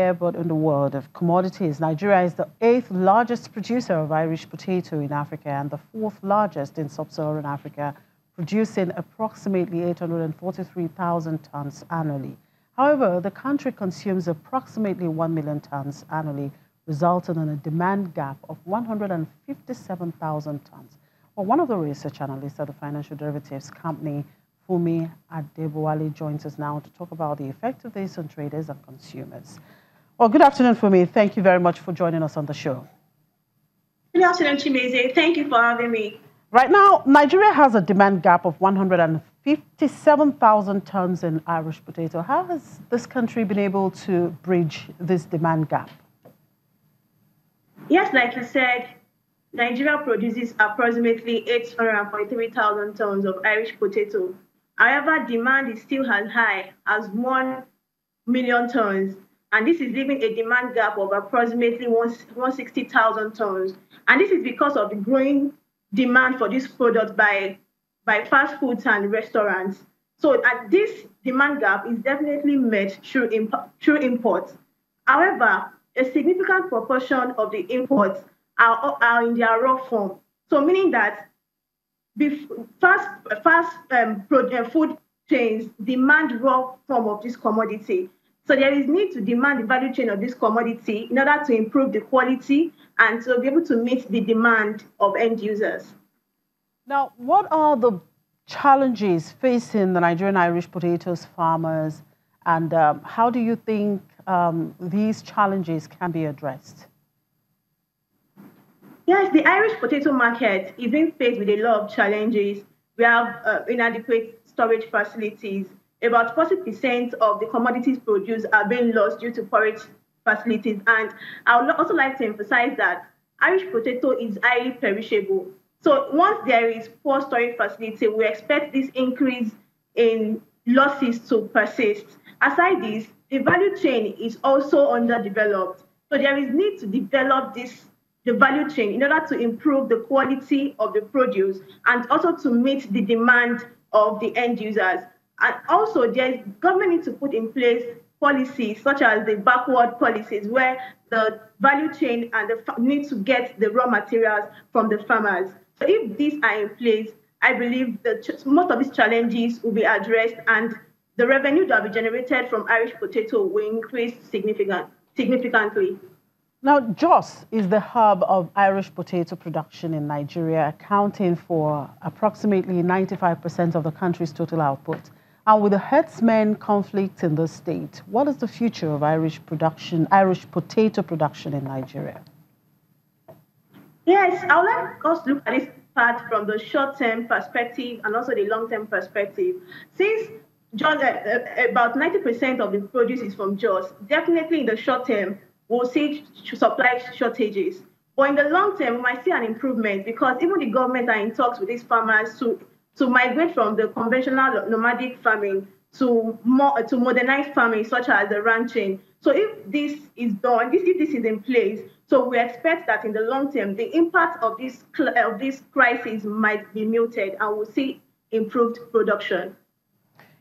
here, but in the world of commodities. Nigeria is the 8th largest producer of Irish potato in Africa and the 4th largest in sub-Saharan Africa, producing approximately 843,000 tons annually. However, the country consumes approximately 1 million tons annually, resulting in a demand gap of 157,000 tons. Well, one of the research analysts at the financial derivatives company, Fumi Adebowale, joins us now to talk about the effect of this on traders and consumers. Well, good afternoon, Fumi. Thank you very much for joining us on the show. Good afternoon, Chimeze. Thank you for having me. Right now, Nigeria has a demand gap of 157,000 tons in Irish potato. How has this country been able to bridge this demand gap? Yes, like you said, Nigeria produces approximately 843,000 tons of Irish potato. However, demand is still as high as 1 million tons, and this is leaving a demand gap of approximately 160,000 tons. And this is because of the growing demand for this product by fast foods and restaurants. So this demand gap is definitely met through imports. However, a significant proportion of the imports are in their raw form. So meaning that food chains demand raw form of this commodity. So there is need to demand the value chain of this commodity in order to improve the quality and to be able to meet the demand of end users. Now, what are the challenges facing the Nigerian Irish potatoes farmers, and how do you think these challenges can be addressed? Yes, the Irish potato market is being faced with a lot of challenges. We have inadequate storage facilities. About 40% of the commodities produced are being lost due to storage facilities. And I would also like to emphasize that Irish potato is highly perishable. So once there is poor storage facility, we expect this increase in losses to persist. Aside this, the value chain is also underdeveloped. So there is need to develop the value chain in order to improve the quality of the produce and also to meet the demand of the end users. And also, government needs to put in place policies such as the backward policies where the value chain and need to get the raw materials from the farmers. So if these are in place, I believe that most of these challenges will be addressed and the revenue that will be generated from Irish potato will increase significantly. Now, Jos is the hub of Irish potato production in Nigeria, accounting for approximately 95% of the country's total output. And with the herdsmen conflict in the state, what is the future of Irish potato production in Nigeria? Yes, I would like us to look at this part from the short-term perspective and also the long-term perspective. Since about 90% of the produce is from Jos, definitely in the short term, we'll see supply shortages. But in the long term, we might see an improvement because even the government are in talks with these farmers to migrate from the conventional nomadic farming to modernized farming, such as the ranching. So if this is done, if this is in place, so we expect that in the long term, the impact of this crisis might be muted and we'll see improved production.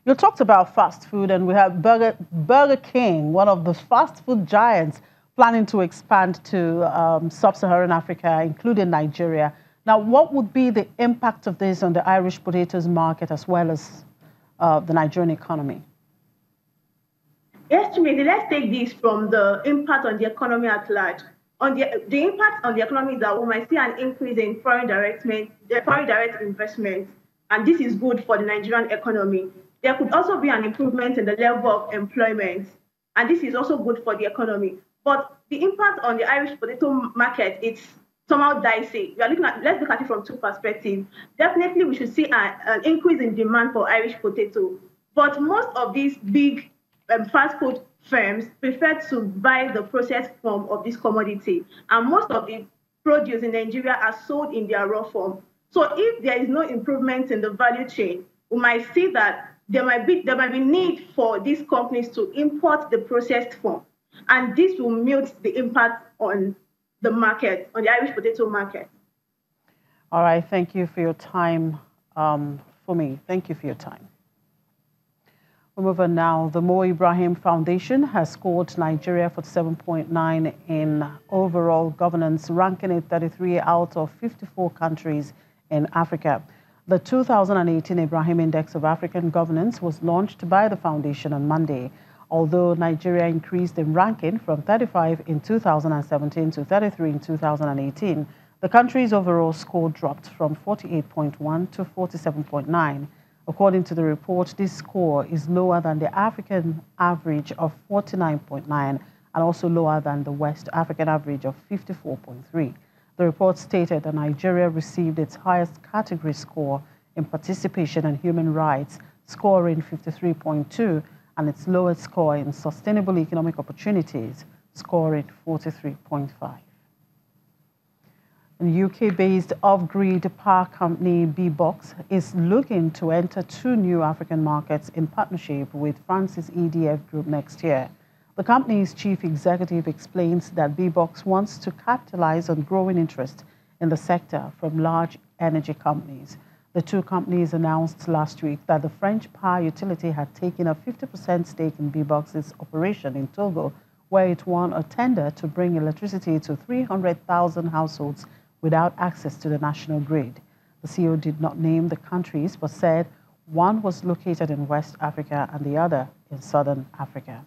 You talked about fast food, and we have Burger King, one of the fast food giants, planning to expand to sub-Saharan Africa, including Nigeria. Now, what would be the impact of this on the Irish potatoes market as well as the Nigerian economy? Yes, Chimede, let's take this from the impact on the economy at large. On the impact on the economy is that we might see an increase in foreign direct investment, and this is good for the Nigerian economy. There could also be an improvement in the level of employment, and this is also good for the economy. But the impact on the Irish potato market, it's somehow dicey. Let's look at it from two perspectives. Definitely, we should see an increase in demand for Irish potato. But most of these big fast food firms prefer to buy the processed form of this commodity. And most of the produce in Nigeria are sold in their raw form. So if there is no improvement in the value chain, we might see that there might be need for these companies to import the processed form. And this will mute the impact on the market, on the Irish potato market. All right, thank you for your time, for me. Thank you for your time. We move on now. The Mo Ibrahim Foundation has scored Nigeria 47.9 in overall governance, ranking it 33 out of 54 countries in Africa. The 2018 Ibrahim Index of African Governance was launched by the foundation on Monday. Although Nigeria increased in ranking from 35 in 2017 to 33 in 2018, the country's overall score dropped from 48.1 to 47.9. According to the report, this score is lower than the African average of 49.9 and also lower than the West African average of 54.3. The report stated that Nigeria received its highest category score in participation and human rights, scoring 53.2, and its lowest score in sustainable economic opportunities, scoring 43.5. The UK-based off-grid power company B-Box is looking to enter 2 new African markets in partnership with France's EDF Group next year. The company's chief executive explains that B-Box wants to capitalize on growing interest in the sector from large energy companies. The 2 companies announced last week that the French power utility had taken a 50% stake in B-Box's operation in Togo, where it won a tender to bring electricity to 300,000 households without access to the national grid. The CEO did not name the countries, but said one was located in West Africa and the other in Southern Africa.